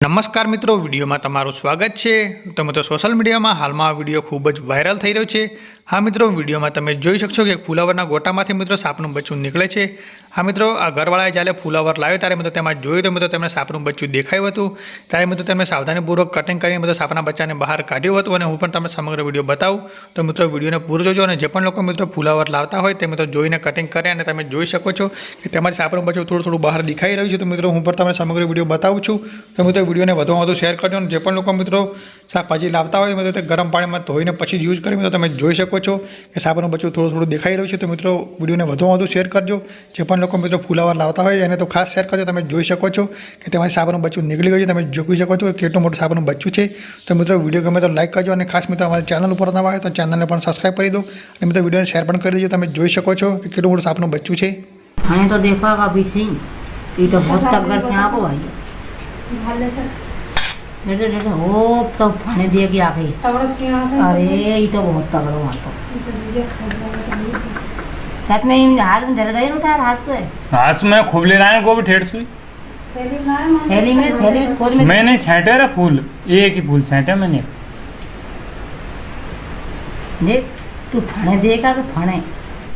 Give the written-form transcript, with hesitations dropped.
નમસ્કાર મિત્રો, વિડીયોમાં તમારું સ્વાગત છે। તો મિત્રો સોશિયલ મીડિયામાં હાલમાં આ વિડીયો ખૂબ જ વાયરલ થઈ રહ્યો છે। હા મિત્રો, વિડીયોમાં તમે જોઈ શકશો કે ફુલાવરના ગોટામાંથી મિત્રો સાપનું બચ્ચું નીકળે છે। હા મિત્રો, આ ઘરવાળાએ જ્યારે ફુલાવર લાવ્યો ત્યારે મિત્રો તેમાં જોયું તો મિત્રો તેમને સાપનું બચ્ચું દેખાયું હતું। ત્યારે મિત્રો તેમને સાવધાનીપૂર્વક કટિંગ કરીને મિત્રો સાપના બચ્ચાને બહાર કાઢ્યું હતું અને હું પણ તમને સમગ્ર વિડીયો બતાવું। તો મિત્રો વિડીયોને પૂરો જોજો અને જે પણ લોકો મિત્રો ફુલાવર લાવતા હોય તે મિત્રો જોઈને કટિંગ કરે અને તમે જોઈ શકો છો કે તેમાંથી સાપનું બચ્ચું થોડું બહાર દેખાઈ રહ્યું છે। તો મિત્રો હું પણ તમને સમગ્ર વિડીયો બતાવું છું। તો મિત્રો વિડીયોને વધુમાં વધુ શેર કરજો અને જે પણ લોકો મિત્રો શાકભાજી લાવતા હોય મિત્રો તે ગરમ પાણીમાં ધોઈને પછી યુઝ કરી મિત્રો તમે જોઈ શકો છો કે સાપનું બચ્ચું થોડું દેખાઈ રહ્યું છે। તો મિત્રો વિડીયોને વધુમાં વધુ શેર કરજો। જે પણ લોકો મિત્રો ફુલાવર લાવતા હોય એને તો ખાસ શેર કરજો। તમે જોઈ શકો છો કે તેમાંથી સાપનું બચ્ચું નીકળી ગયું છે। તમે જોઈ શકો છો કે કેટલું મોટું સાપનું બચ્ચું છે। તો મિત્રો વિડીયો ગમે તો લાઈક કરજો અને ખાસ મિત્રો અમારી ચેનલ ઉપર નવા આવે તો ચેનલને પણ સબસ્ક્રાઈબ કરી દો અને મિત્રો વિડીયોને શેર પણ કરી દેજો। તમે જોઈ શકો છો કે કેટલું મોટું સાપનું બચ્ચું છે। हमें तो देखा अभी सिंह ये तो बहुत तगड़ से आपको भाई देखो ओ तो फाने दिए कि आ गई अरे ये तो बहुत तगड़ो वहाँ तो रात में हाथ में डर गए उठा हाथ से हाथ में खूब ले रहा है को भी ठेठ सुई थैली में खोल में मैंने छांटे रे फूल एक ही फूल छांटे मैंने देख तू फाने देगा तो फाने